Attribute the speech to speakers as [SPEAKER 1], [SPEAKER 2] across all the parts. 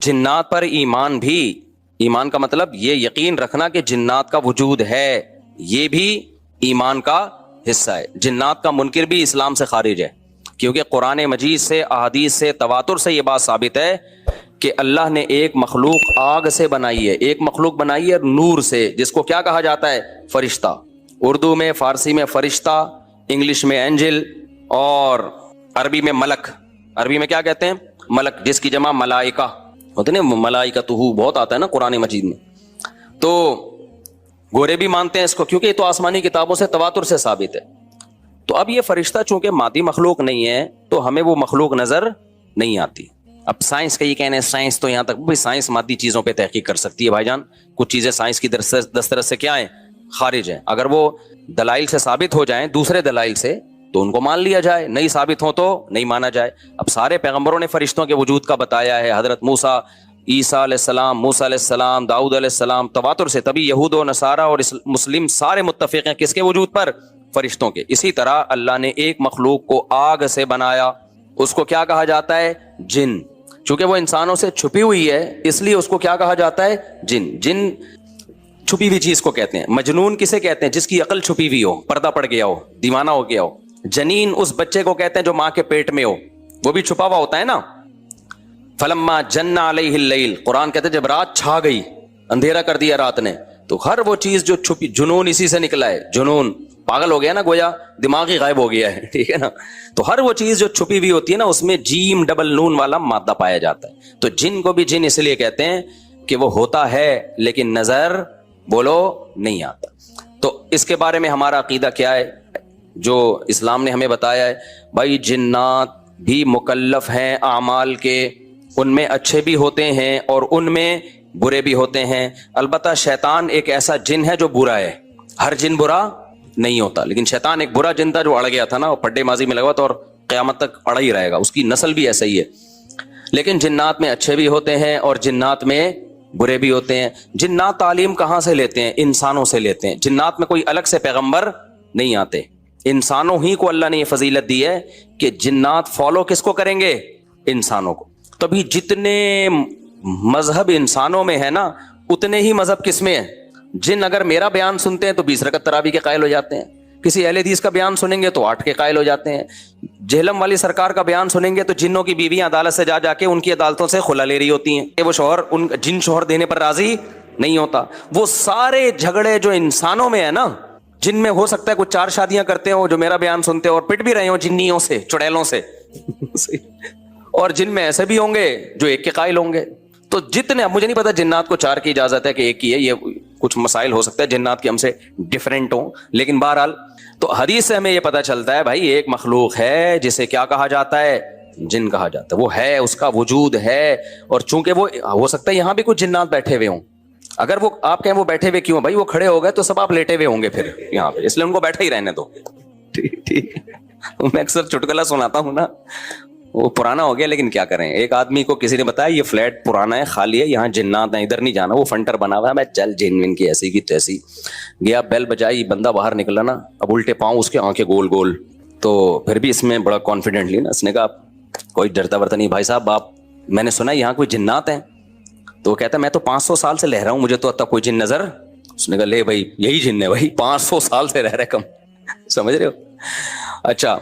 [SPEAKER 1] جنات پر ایمان بھی، ایمان کا مطلب یہ یقین رکھنا کہ جنات کا وجود ہے، یہ بھی ایمان کا حصہ ہے۔ جنات کا منکر بھی اسلام سے خارج ہے، کیونکہ قرآن مجید سے، احادیث سے، تواتر سے یہ بات ثابت ہے کہ اللہ نے ایک مخلوق آگ سے بنائی ہے، ایک مخلوق بنائی ہے نور سے، جس کو کیا کہا جاتا ہے؟ فرشتہ۔ اردو میں، فارسی میں فرشتہ، انگلش میں اینجل، اور عربی میں ملک۔ عربی میں کیا کہتے ہیں؟ ملک، جس کی جمع ملائکہ ہوتے ہیں، ملائکتہ بہت آتا ہے نا قرآن مجید میں۔ تو گورے بھی مانتے ہیں اس کو، کیونکہ یہ تو آسمانی کتابوں سے، تواتر سے ثابت ہے۔ تو اب یہ فرشتہ چونکہ مادی مخلوق نہیں ہے تو ہمیں وہ مخلوق نظر نہیں آتی۔ اب سائنس کا یہ کہنا ہے، سائنس تو یہاں تک، سائنس مادی چیزوں پہ تحقیق کر سکتی ہے بھائی جان، کچھ چیزیں سائنس کی دسترس سے کیا ہیں؟ خارج ہیں۔ اگر وہ دلائل سے ثابت ہو جائیں، دوسرے دلائل سے، تو ان کو مان لیا جائے، نہیں ثابت ہو تو نہیں مانا جائے۔ اب سارے پیغمبروں نے فرشتوں کے وجود کا بتایا ہے، حضرت موسیٰ، عیسیٰ علیہ السلام، موسیٰ علیہ السلام، داؤد علیہ السلام، تواتر سے، تبھی یہود و نصارہ اور مسلم سارے متفق ہیں کس کے وجود پر؟ فرشتوں کے۔ اسی طرح اللہ نے ایک مخلوق کو آگ سے بنایا، اس کو کیا کہا جاتا ہے؟ جن۔ چونکہ وہ انسانوں سے چھپی ہوئی ہے اس لیے اس کو کیا کہا جاتا ہے؟ جن۔ جن چھپی ہوئی چیز کو کہتے ہیں۔ مجنون کسے کہتے ہیں؟ جس کی عقل چھپی ہوئی ہو، پردہ پڑ گیا ہو، دیوانہ ہو گیا ہو۔ جنین اس بچے کو کہتے ہیں جو ماں کے پیٹ میں ہو، وہ بھی چھپا ہوا ہوتا ہے نا۔ فلما جن علیہ اللیل، قرآن کہتے ہیں جب رات چھا گئی، اندھیرا کر دیا رات نے، تو ہر وہ چیز جو چھپی، جنون اسی سے نکلا ہے۔ جنون پاگل ہو گیا نا، گویا دماغ ہی غائب ہو گیا ہے، ٹھیک ہے نا۔ تو ہر وہ چیز جو چھپی ہوئی ہوتی ہے نا، اس میں جیم ڈبل نون والا مادہ پایا جاتا ہے۔ تو جن کو بھی جن اس لیے کہتے ہیں کہ وہ ہوتا ہے لیکن نظر بولو نہیں آتا۔ تو اس کے بارے میں ہمارا عقیدہ کیا ہے جو اسلام نے ہمیں بتایا ہے؟ بھائی جنات بھی مکلف ہیں اعمال کے، ان میں اچھے بھی ہوتے ہیں اور ان میں برے بھی ہوتے ہیں۔ البتہ شیطان ایک ایسا جن ہے جو برا ہے، ہر جن برا نہیں ہوتا، لیکن شیطان ایک برا جن تھا جو اڑ گیا تھا نا، وہ پڈے ماضی میں لگا تھا اور قیامت تک اڑا ہی رہے گا، اس کی نسل بھی ایسا ہی ہے۔ لیکن جنات میں اچھے بھی ہوتے ہیں اور جنات میں برے بھی ہوتے ہیں۔ جنات تعلیم کہاں سے لیتے ہیں؟ انسانوں سے لیتے ہیں۔ جنات میں کوئی الگ سے پیغمبر نہیں آتے، انسانوں ہی کو اللہ نے یہ فضیلت دی ہے کہ جنات فالو کس کو کریں گے؟ انسانوں کو۔ تبھی جتنے مذہب انسانوں میں ہے نا، اتنے ہی مذہب کس میں ہے؟ جن اگر میرا بیان سنتے ہیں تو 20 رکعت تراویح کے قائل ہو جاتے ہیں، کسی اہل حدیث کا بیان سنیں گے تو 8 کے قائل ہو جاتے ہیں، جہلم والی سرکار کا بیان سنیں گے تو جنوں کی بیویاں عدالت سے جا کے ان کی عدالتوں سے خلا لے رہی ہوتی ہیں کہ وہ شوہر ان جن شوہر دینے پر راضی نہیں ہوتا۔ وہ سارے جھگڑے جو انسانوں میں ہے نا، جن میں ہو سکتا ہے کچھ 4 شادیاں کرتے ہو جو میرا بیان سنتے ہو اور پٹ بھی رہے ہو جنیوں سے، چڑیلوں سے اور جن میں ایسے بھی ہوں گے جو 1 کے قائل ہوں گے۔ تو جتنے، اب مجھے نہیں پتا جنات کو 4 کی اجازت ہے کہ 1 کی ہے، یہ کچھ مسائل ہو سکتا ہے جنات کے ہم سے ڈیفرنٹ ہوں، لیکن بہرحال تو حدیث سے ہمیں یہ پتا چلتا ہے بھائی ایک مخلوق ہے جسے کیا کہا جاتا ہے؟ جن کہا جاتا ہے۔ وہ ہے، اس کا وجود ہے، اور چونکہ وہ ہو سکتا ہے یہاں بھی کچھ جنات بیٹھے ہوئے ہوں۔ اگر وہ آپ کہیں وہ بیٹھے ہوئے کیوں؟ بھائی وہ کھڑے ہو گئے تو سب آپ لیٹے ہوئے ہوں گے پھر یہاں پہ، اس لیے ان کو بیٹھے ہی رہنے دو۔ ٹھیک ہے، میں اکثر چٹکلا سناتا ہوں نا، وہ پرانا ہو گیا لیکن کیا کریں، ایک آدمی کو کسی نے بتایا یہ فلیٹ پرانا ہے، خالی ہے، یہاں جنات ہیں، ادھر نہیں جانا، وہ فنٹر بنا ہوا ہے۔ میں چل جن ون کی ایسی کی تیسی گیا، بیل بجائی، بندہ باہر نکلا نا، اب الٹے پاؤں اس کے آنکھیں گول گول، تو پھر بھی اس میں بڑا کانفیڈنٹلی نا اس نے کہا کوئی ڈرتا ورتا نہیں بھائی صاحب، آپ میں نے سنا یہاں کوئی جنات ہیں؟ تو وہ کہتا ہے میں تو 500 سال سے رہ رہا ہوں، مجھے تو اب تک کوئی جن نظر۔ اس نے کہا لے بھائی یہی جن ہے بھائی، 500 سال سے رہ رہے کم، سمجھ رہے ہو؟ اچھا،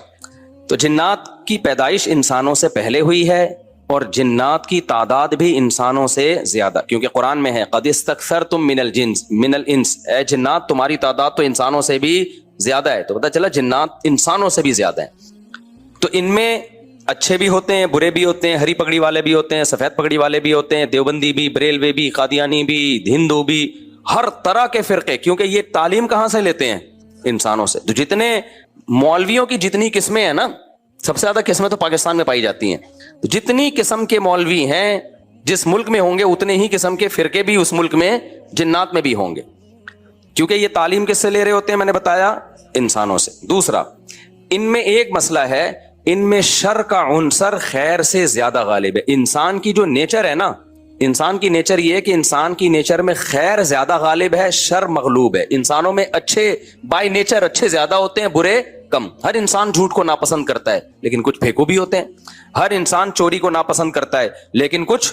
[SPEAKER 1] تو جنات کی پیدائش انسانوں سے پہلے ہوئی ہے اور جنات کی تعداد بھی انسانوں سے زیادہ، کیونکہ قرآن میں ہے قد استکثرتم من الانس، اے جنات تمہاری تعداد تو انسانوں سے بھی زیادہ ہے۔ تو پتہ چلا جنات انسانوں سے بھی زیادہ ہیں۔ تو ان میں اچھے بھی ہوتے ہیں، برے بھی ہوتے ہیں، ہری پگڑی والے بھی ہوتے ہیں، سفید پگڑی والے بھی ہوتے ہیں، دیوبندی بھی، بریلوی بھی، قادیانی بھی، ہندو بھی، ہر طرح کے فرقے، کیونکہ یہ تعلیم کہاں سے لیتے ہیں؟ انسانوں سے۔ تو جتنے مولویوں کی جتنی قسمیں ہیں نا، سب سے زیادہ قسمیں تو پاکستان میں پائی جاتی ہیں، تو جتنی قسم کے مولوی ہیں جس ملک میں ہوں گے اتنے ہی قسم کے فرقے بھی اس ملک میں جنات میں بھی ہوں گے، کیونکہ یہ تعلیم کس سے لے رہے ہوتے ہیں؟ میں نے بتایا انسانوں سے۔ دوسرا، ان میں ایک مسئلہ ہے، ان میں شر کا عنصر خیر سے زیادہ غالب ہے۔ انسان کی جو نیچر ہے نا، انسان کی نیچر یہ ہے کہ انسان کی نیچر میں خیر زیادہ غالب ہے، شر مغلوب ہے۔ انسانوں میں اچھے بائی نیچر اچھے زیادہ ہوتے ہیں، برے کم۔ ہر انسان جھوٹ کو ناپسند کرتا ہے لیکن کچھ پھیکو بھی ہوتے ہیں، ہر انسان چوری کو ناپسند کرتا ہے لیکن کچھ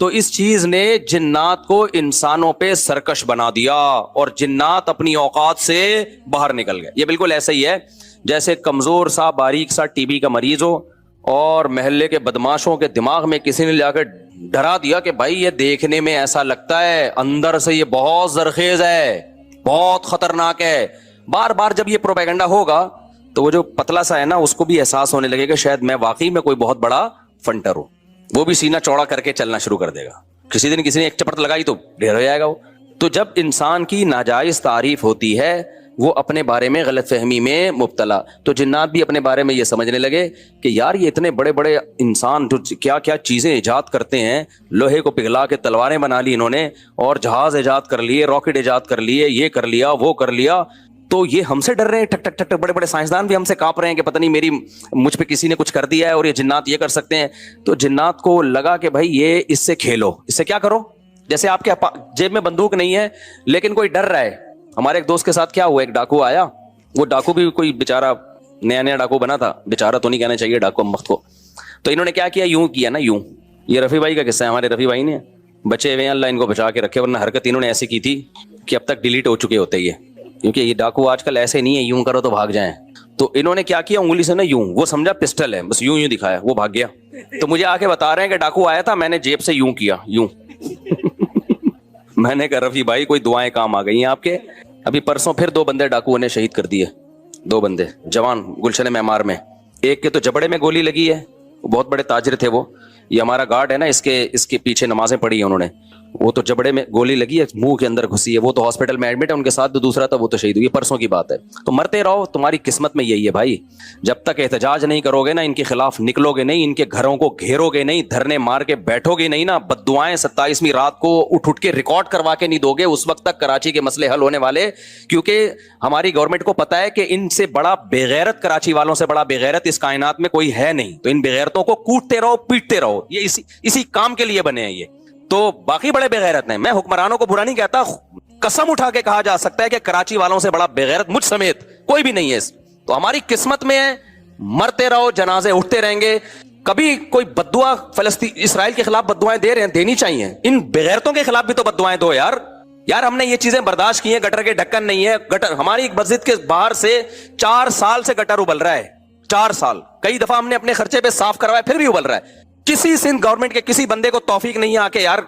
[SPEAKER 1] تو اس چیز نے جنات کو انسانوں پہ سرکش بنا دیا اور جنات اپنی اوقات سے باہر نکل گئے. یہ بالکل ایسا ہی ہے جیسے کمزور سا باریک سا ٹی بی کا مریض ہو اور محلے کے بدماشوں کے دماغ میں کسی نے جا کے ڈرا دیا کہ بھائی یہ دیکھنے میں ایسا لگتا ہے اندر سے یہ بہت زرخیز ہے, بہت خطرناک ہے. بار بار جب یہ پروپیگنڈا ہوگا تو وہ جو پتلا سا ہے نا اس کو بھی احساس ہونے لگے کہ شاید میں واقعی میں کوئی بہت بڑا فنٹر ہوں. وہ بھی سینہ چوڑا کر کے چلنا شروع کر دے گا. کسی دن کسی نے ایک چپٹ لگائی تو ڈھیر ہو جائے گا وہ. تو جب انسان کی ناجائز تعریف ہوتی ہے وہ اپنے بارے میں غلط فہمی میں مبتلا, تو جنات بھی اپنے بارے میں یہ سمجھنے لگے کہ یار یہ اتنے بڑے بڑے انسان جو کیا کیا چیزیں ایجاد کرتے ہیں, لوہے کو پگھلا کے تلواریں بنا لی انہوں نے, اور جہاز ایجاد کر لیے, راکٹ ایجاد کر لیے, یہ کر لیا وہ کر لیا, تو یہ ہم سے ڈر رہے ہیں. ٹک ٹک ٹک ٹک بڑے بڑے سائنسدان بھی ہم سے کانپ رہے ہیں کہ پتہ نہیں مجھ پہ کسی نے کچھ کر دیا ہے اور یہ جنات یہ کر سکتے ہیں. تو جنات کو لگا کہ بھائی یہ اس سے کھیلو, اس سے کیا کرو, جیسے آپ کے جیب میں بندوق نہیں ہے لیکن کوئی ڈر رہا ہے. ہمارے ایک دوست کے ساتھ کیا ہوا, ایک ڈاکو آیا, وہ ڈاکو بھی کوئی بےچارا نیا نیا ڈاکو بنا تھا, بےچارا تو نہیں کہنا چاہیے ڈاکو ہم وقت کو. تو انہوں نے کیا کیا, یوں کیا نا, یوں. یہ رفیع بھائی کا قصہ ہے, ہمارے رفیع بھائی نے بچے ہوئے ہیں, اللہ ان کو بچا کے رکھے, ورنہ حرکت انہوں نے ایسی کی تھی کہ اب تک ڈیلیٹ ہو چکے ہوتے یہ, کیونکہ یہ ڈاکو آج کل ایسے نہیں ہے یوں کرو تو بھاگ جائیں. تو انہوں نے کیا کیا, انگلی سے نا یوں, وہ سمجھا پسٹل ہے, بس یوں یوں دکھایا, وہ بھاگ گیا. تو مجھے آ کے بتا رہے ہیں کہ ڈاکو آیا تھا, میں نے جیب سے یوں کیا, یوں. میں نے کہا رفیع بھائی کوئی دعائیں کام آ گئی ہیں آپ کے. ابھی پرسوں پھر 2 بندے ڈاکوؤں نے شہید کر دیے, 2 بندے جوان گلشن معمار میں. ایک کے تو جبڑے میں گولی لگی ہے, بہت بڑے تاجر تھے وہ, یہ ہمارا گارڈ ہے نا, اس کے پیچھے نمازیں پڑھی ہیں انہوں نے, وہ تو جبڑے میں گولی لگی ہے, منہ کے اندر گھسی ہے, وہ تو ہاسپٹل میں ایڈمٹ ہے, ان کے ساتھ جو دوسرا تھا وہ تو شہید ہوئی. پرسوں کی بات ہے. تو مرتے رہو, تمہاری قسمت میں یہی ہے بھائی. جب تک احتجاج نہیں کرو گے نا, ان کے خلاف نکلو گے نہیں, ان کے گھروں کو گھیرو گے نہیں, دھرنے مار کے بیٹھو گے نہیں نا, بد دعائیں 27ویں رات کو اٹھ کے ریکارڈ کروا کے نہیں دو گے, اس وقت تک کراچی کے مسئلے حل ہونے والے. کیونکہ ہماری گورنمنٹ کو پتا ہے کہ ان سے بڑا بےغیرت, کراچی والوں سے بڑا بےغیرت اس کائنات میں کوئی ہے نہیں. تو ان بےغیرتوں کو کوٹتے رہو, پیٹتے رہو, یہ اسی کام کے لیے بنے ہیں یہ. تو باقی بڑے بےغیرت ہیں, میں حکمرانوں کو برا نہیں کہتا, قسم اٹھا کے کہا جا سکتا ہے کہ کراچی والوں سے بڑا بےغیرت مجھ سمیت کوئی بھی نہیں ہے. تو ہماری قسمت میں ہے, مرتے رہو, جنازے اٹھتے رہیں گے. کبھی کوئی بددعا اسرائیل کے خلاف بددعائیں دے رہے ہیں, دینی چاہیے. ان بےغیرتوں کے خلاف بھی تو بددعائیں دو یار. ہم نے یہ چیزیں برداشت کی ہیں, گٹر کے ڈھکن نہیں ہے. گٹر ہماری مسجد کے باہر سے 4 سال سے گٹر ابل رہا ہے, 4 سال. کئی دفعہ ہم نے اپنے خرچے پہ صاف کروایا, پھر بھی ابل رہا ہے. کسی سندھ گورنمنٹ کے کسی بندے کو توفیق نہیں آ کے, یار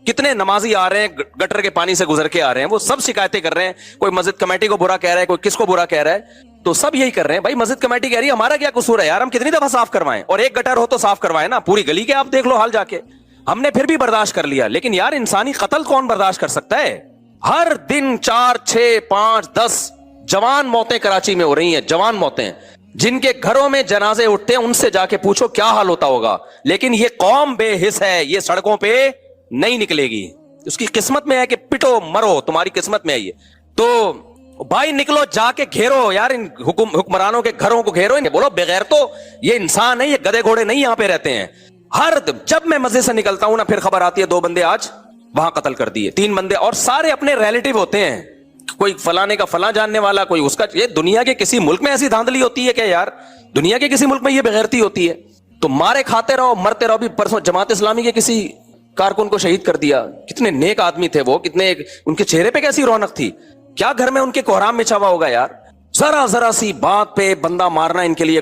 [SPEAKER 1] کتنے نمازی آ رہے ہیں گٹر کے پانی سے گزر کے آ رہے ہیں, وہ سب شکایتیں کر رہے ہیں. کوئی مسجد کمیٹی کو برا کہہ رہا ہے, کوئی کس کو برا کہہ رہا ہے, تو سب یہی کر رہے ہیں. بھائی مسجد کمیٹی کہہ رہی ہے, ہمارا کیا قصور ہے یار, ہم کتنی دفعہ صاف کروائیں, اور ایک گٹر ہو تو صاف کروائیں نا, پوری گلی کے آپ دیکھ لو حال جا کے. ہم نے پھر بھی برداشت کر لیا. لیکن یار انسانی قتل کون برداشت کر سکتا ہے؟ ہر دن 4 6 5 10 جوان موتیں کراچی میں ہو رہی ہیں, جوان موتیں. جن کے گھروں میں جنازے اٹھتے ہیں ان سے جا کے پوچھو کیا حال ہوتا ہوگا. لیکن یہ قوم بے حس ہے, یہ سڑکوں پہ نہیں نکلے گی. اس کی قسمت میں ہے کہ پٹو مرو, تمہاری قسمت میں ہے یہ. تو بھائی نکلو, جا کے گھیرو یار, ان حکمرانوں کے گھروں کو گھیرو. بولو بغیر تو یہ انسان ہے, یہ گدے گھوڑے نہیں یہاں پہ رہتے ہیں. جب میں مسجد سے نکلتا ہوں نا, پھر خبر آتی ہے 2 بندے آج وہاں قتل کر دیے, 3 بندے, اور سارے اپنے ریلیٹو ہوتے ہیں. کوئی فلانے کا فلاں جاننے والا, کوئی اس کا. یہ دنیا کے کسی ملک میں ایسی دھاندلی ہوتی ہے کیا یار؟ دنیا کے کسی ملک میں یہ بغیرتی ہوتی ہے؟ تو مارے کھاتے رہو, مرتے رہو. بھی پرسوں جماعت اسلامی کے کسی کارکن کو شہید کر دیا. کتنے نیک آدمی تھے وہ, کتنے ان کے چہرے پہ کیسی رونق تھی. کیا گھر میں ان کے کوہرام میں چھوا ہوگا یار؟ ذرا سی بات پہ بندہ مارنا ان کے لیے.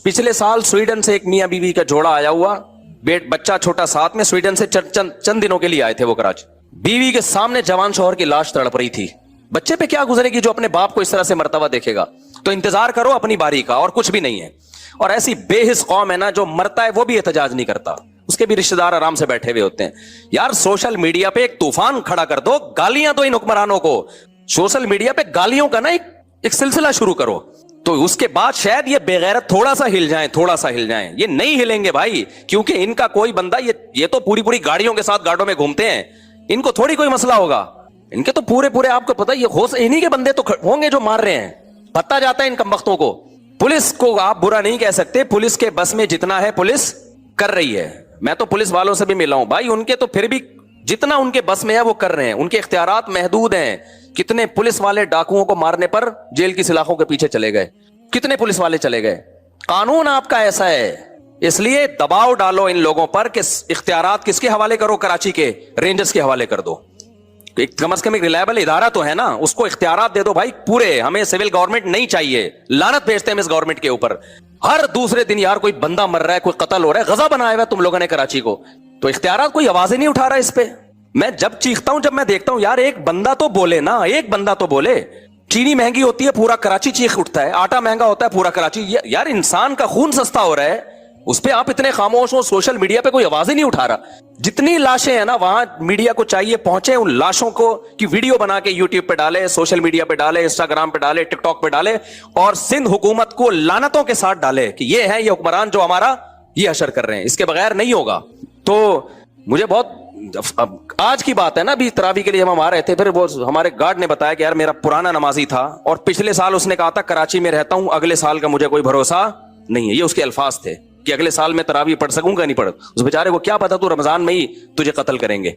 [SPEAKER 1] پچھلے سال سویڈن سے ایک میاں بیوی کا جوڑا آیا ہوا, بچہ چھوٹا ساتھ میں, سویڈن سے چند دنوں کے لیے آئے تھے وہ کراچی. بیوی کے سامنے جوان شوہر کی لاش تڑپ رہی تھی. بچے پہ کیا گزرے گی جو اپنے باپ کو اس طرح سے مرتبہ دیکھے گا؟ تو انتظار کرو اپنی باری کا, اور کچھ بھی نہیں ہے. اور ایسی بے حس قوم ہے نا, جو مرتا ہے وہ بھی احتجاج نہیں کرتا, اس کے بھی رشتہ دار آرام سے بیٹھے ہوئے ہوتے ہیں. یار سوشل میڈیا پہ ایک طوفان کھڑا کر دو, گالیاں دو ان حکمرانوں کو. سوشل میڈیا پہ گالیوں کا نا ایک سلسلہ شروع کرو, تو اس کے بعد شاید یہ بےغیرت تھوڑا سا ہل جائیں. یہ نہیں ہلیں گے بھائی, کیونکہ ان کا کوئی بندہ, یہ تو پوری گاڑیوں کے ساتھ گاڑوں میں گھومتے ہیں, ان کو تھوڑی کوئی مسئلہ ہوگا. ان کے تو پورے آپ کو پتا, یہ انہی کے بندے تو ہوں گے جو مار رہے ہیں. پتا جاتا ہے ان کمبختوں کو. پولیس کو آپ برا نہیں کہہ سکتے, پولیس کے بس میں جتنا ہے پولیس کر رہی ہے. میں تو پولیس والوں سے بھی ملا ہوں بھائی, ان کے تو پھر بھی جتنا ان کے بس میں ہے وہ کر رہے ہیں. ان کے اختیارات محدود ہیں. کتنے پولیس والے ڈاکوؤں کو مارنے پر جیل کی سلاخوں کے پیچھے چلے گئے, کتنے پولیس والے چلے گئے. قانون آپ کا ایسا ہے, اس لیے دباؤ ڈالو ان لوگوں پر کہ اختیارات کس کے حوالے کرو؟ کراچی کے رینجرز کے حوالے کر دو. کم از کم ایک ریلائبل ادارہ تو ہے نا, اس کو اختیارات دے دو بھائی پورے. ہمیں سول گورنمنٹ نہیں چاہیے, لعنت بھیجتے ہیں اس گورنمنٹ کے اوپر. ہر دوسرے دن یار کوئی بندہ مر رہا ہے, کوئی قتل ہو رہا ہے, غزہ بنایا ہوا ہے تم لوگوں نے کراچی کو, تو اختیارات کوئی آواز ہی نہیں اٹھا رہا اس پہ. میں جب چیختا ہوں, جب میں دیکھتا ہوں یار ایک بندہ تو بولے نا, ایک بندہ تو بولے. چینی مہنگی ہوتی ہے پورا کراچی چیخ اٹھتا ہے, آٹا مہنگا ہوتا ہے پورا کراچی. یار انسان کا خون سستا ہو رہا ہے, اس پہ آپ اتنے خاموش ہو, سوشل میڈیا پہ کوئی آواز ہی نہیں اٹھا رہا. جتنی لاشیں ہیں نا وہاں میڈیا کو چاہیے پہنچے ان لاشوں کو کی ویڈیو بنا کے یوٹیوب پہ ڈالے, سوشل میڈیا پہ ڈالے, انسٹاگرام پہ ڈالے, ٹک ٹاک پہ ڈالے, اور سندھ حکومت کو لعنتوں کے ساتھ ڈالے کہ یہ ہے یہ حکمران جو ہمارا یہ حشر کر رہے ہیں, اس کے بغیر نہیں ہوگا. تو مجھے بہت آج کی بات ہے نا, ابھی تراویح کے لیے ہم آ رہے تھے, پھر وہ ہمارے گارڈ نے بتایا کہ یار میرا پرانا نمازی تھا اور پچھلے سال اس نے کہا تھا کراچی میں رہتا ہوں, اگلے سال کا مجھے کوئی بھروسہ نہیں ہے. یہ اس کے الفاظ تھے کہ اگلے سال میں تراویح پڑھ سکوں گا نہیں پڑھ. اس بیچارے کو کیا پتا تو رمضان میں ہی تجھے قتل کریں گے.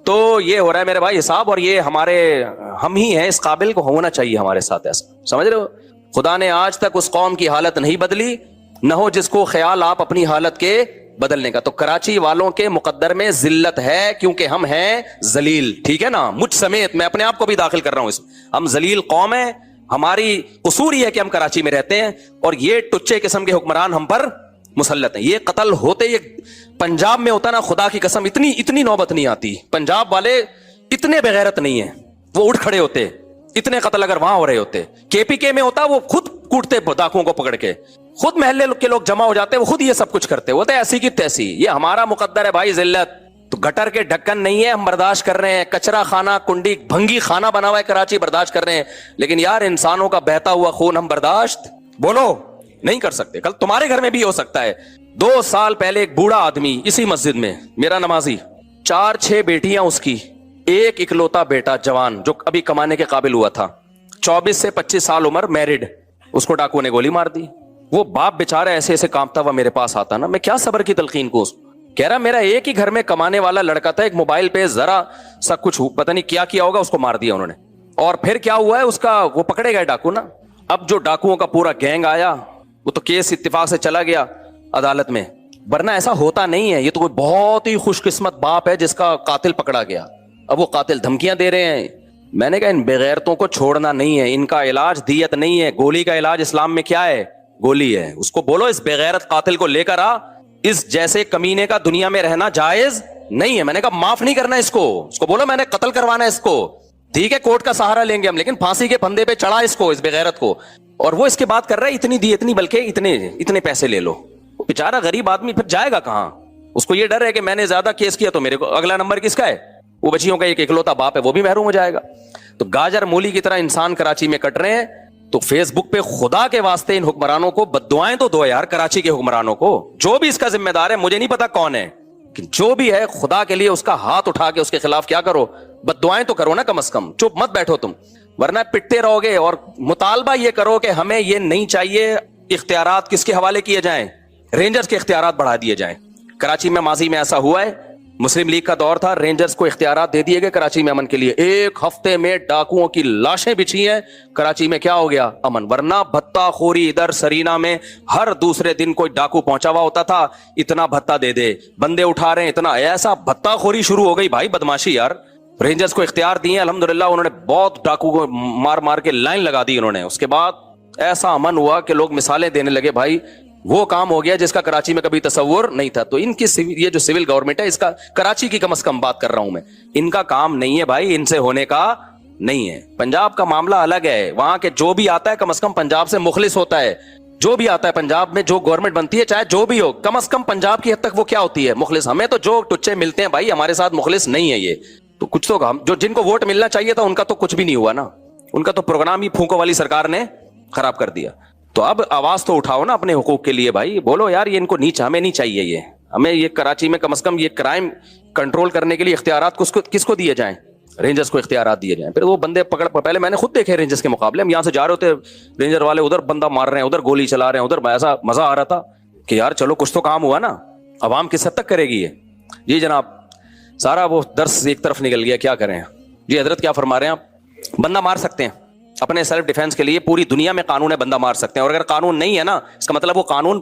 [SPEAKER 1] تو یہ ہو رہا ہے میرے بھائی حساب, اور یہ ہم ہی ہیں اس قابل کو ہونا چاہیے ہمارے ساتھ ایسا, سمجھ رہے ہو. خدا نے آج تک اس قوم کی حالت نہیں بدلی, نہ ہو جس کو خیال آپ اپنی حالت کے بدلنے کا. تو کراچی والوں کے مقدر میں ذلت ہے کیونکہ ہم ہیں ذلیل, ٹھیک ہے نا, مجھ سمیت میں اپنے آپ کو بھی داخل کر رہا ہوں اس میں. ہم ذلیل قوم ہیں, ہماری قصور یہ ہے کہ ہم کراچی میں رہتے ہیں, اور یہ ٹچے قسم کے حکمران ہم پر مسلط ہیں. یہ قتل ہوتے, یہ پنجاب میں ہوتا نا, خدا کی قسم اتنی نوبت نہیں آتی. پنجاب والے اتنے بغیرت نہیں ہیں, وہ اٹھ کھڑے ہوتے. اتنے قتل اگر وہاں ہو رہے ہوتے, کے پی کے میں ہوتا وہ خود کوٹتے ڈاکوؤں کو پکڑ کے, خود محلے کے لوگ جمع ہو جاتے, وہ خود یہ سب کچھ کرتے. وہ تو ایسی کی تیسی. یہ ہمارا مقدر ہے بھائی ذلت. تو گٹر کے ڈھکن نہیں ہے, ہم برداشت کر رہے ہیں. کچرا خانہ, کنڈی, بھنگی خانہ بنا ہوا ہے کراچی, برداشت کر رہے ہیں. لیکن یار انسانوں کا بہتا ہوا خون ہم برداشت بولو نہیں کر سکتے. کل تمہارے گھر میں بھی ہو سکتا ہے. 2 سال پہلے ایک بوڑھا آدمی اسی مسجد میں, میرا نمازی, 4-6 بیٹیاں اس کی, ایک اکلوتا بیٹا جوان جو ابھی کمانے کے قابل ہوا تھا, 24 سے 25 سال عمر, میرڈ, اس کو ڈاکو نے گولی مار دی. وہ باپ بیچارہ ایسے ایسے کانپتا ہوا میرے پاس آتا نا, میں کیا صبر کی تلقین کو. کہہ رہا میرا ایک ہی گھر میں کمانے والا لڑکا تھا, ایک موبائل پہ ذرا سا کچھ پتہ نہیں کیا کیا ہوگا, اس کو مار دیا انہوں نے. اور پھر کیا ہوا ہے اس کا, وہ پکڑے گئے ڈاکو نا. اب جو ڈاکوؤں کا پورا گینگ آیا, وہ تو کیس اتفاق سے چلا گیا عدالت میں, ورنہ ایسا ہوتا نہیں ہے. یہ تو کوئی بہت ہی خوش قسمت باپ ہے جس کا قاتل پکڑا گیا. اب وہ قاتل دھمکیاں دے رہے ہیں. میں نے کہا ان بغیرتوں کو چھوڑنا نہیں ہے, ان کا علاج دیت نہیں ہے. گولی کا علاج اسلام میں کیا ہے؟ گولی ہے. اس کو بولو اس بغیرت قاتل کو لے کر آ, اس جیسے کمینے کا دنیا میں رہنا جائز نہیں ہے. میں نے کہا معاف نہیں کرنا اس کو بولو میں نے قتل کروانا ہے اس کو. ٹھیک ہے کورٹ کا سہارا لیں گے ہم, لیکن پھانسی کے پھندے پہ چڑھا اس کو, اس بغیرت کو. اور وہ اس کے بات کر رہا ہے اتنی دی اتنی, بلکہ اتنے پیسے لے لو. بیچارہ غریب آدمی پھر جائے گا کہاں؟ اس کو یہ ڈر ہے کہ میں نے زیادہ کیس کیا تو میرے کو اگلا نمبر کس کا ہے؟ وہ بچیوں کا ایک اکلوتا باپ ہے, وہ بھی محروم ہو جائے گا. تو گاجر مولی کی طرح انسان کراچی میں کٹ رہے ہیں. تو فیس بک پہ خدا کے واسطے ان حکمرانوں کو بد دعائیں تو دو یار, کراچی کے حکمرانوں کو, جو بھی اس کا ذمہ دار ہے, مجھے نہیں پتا کون ہے, جو بھی ہے خدا کے لیے اس کا ہاتھ اٹھا کے اس کے خلاف کیا کرو, بد دعائیں تو کرو نا کم از کم. چپ مت بیٹھو تم, ورنہ پٹتے رہو گے. اور مطالبہ یہ کرو کہ ہمیں یہ نہیں چاہیے اختیارات کس کے حوالے کیے جائیں, رینجرز کے اختیارات بڑھا دیے جائیں. کراچی میں ماضی میں ایسا ہوا ہے, مسلم لیگ کا دور تھا, رینجرز کو اختیارات دے دیے گئے کراچی میں امن کے لیے. 1 ہفتے میں ڈاکوؤں کی لاشیں بچھی ہیں کراچی میں, کیا ہو گیا؟ امن. ورنہ بھتہ خوری ادھر سرینا میں ہر دوسرے دن کوئی ڈاکو پہنچا ہوا ہوتا تھا, اتنا بھتہ دے دے, بندے اٹھا رہے ہیں اتنا, ایسا بھتہ خوری شروع ہو گئی بھائی, بدماشی یار. رینجرز کو اختیار دیے الحمدللہ, انہوں نے بہت ڈاکو کو مار مار کے لائن لگا دی انہوں نے. اس کے بعد ایسا امن ہوا کہ لوگ مثالیں دینے لگے, بھائی وہ کام ہو گیا جس کا کراچی میں کبھی تصور نہیں تھا. تو ان کی یہ جو سول گورنمنٹ ہے, اس کا کراچی کی کم از کم بات کر رہا ہوں میں, ان کا کام نہیں ہے بھائی, ان سے ہونے کا نہیں ہے. پنجاب کا معاملہ الگ ہے, وہاں کے جو بھی آتا ہے کم از کم پنجاب سے مخلص ہوتا ہے. جو بھی آتا ہے پنجاب میں, جو گورنمنٹ بنتی ہے چاہے جو بھی ہو, کم از کم پنجاب کی حد تک وہ کیا ہوتی ہے؟ مخلص. ہمیں تو جو ٹچے ملتے ہیں بھائی, ہمارے ساتھ مخلص نہیں ہے یہ. تو کچھ تو جو جن کو ووٹ ملنا چاہیے تھا ان کا تو کچھ بھی نہیں ہوا نا, ان کا تو پروگرام ہی پھونکوں والی سرکار نے خراب کر دیا. تو اب آواز تو اٹھاؤ نا اپنے حقوق کے لیے بھائی, بولو یار یہ ان کو نیچ, ہمیں نہیں چاہیے یہ. ہمیں یہ کراچی میں کم از کم یہ کرائم کنٹرول کرنے کے لیے اختیارات کس کو دیے جائیں؟ رینجرز کو اختیارات دیے جائیں. پھر وہ بندے پہلے میں نے خود دیکھے رینجرز کے مقابلے, ہم یہاں سے جا رہے ہوتے, رینجر والے ادھر بندہ مار رہے ہیں, ادھر گولی چلا رہے ہیں, ادھر ایسا مزہ آ رہا تھا کہ یار چلو کچھ تو کام ہوا نا. عوام کس حد تک کرے گی یہ؟ جی جناب, سارا وہ درس ایک طرف نکل گیا, کیا کریں. جی حضرت کیا فرما رہے ہیں آپ؟ بندہ مار سکتے ہیں اپنے سیلف ڈیفینس کے لیے, پوری دنیا میں قانون ہے, بندہ مار سکتے ہیں. اور اگر قانون نہیں ہے نا, اس کا مطلب وہ قانون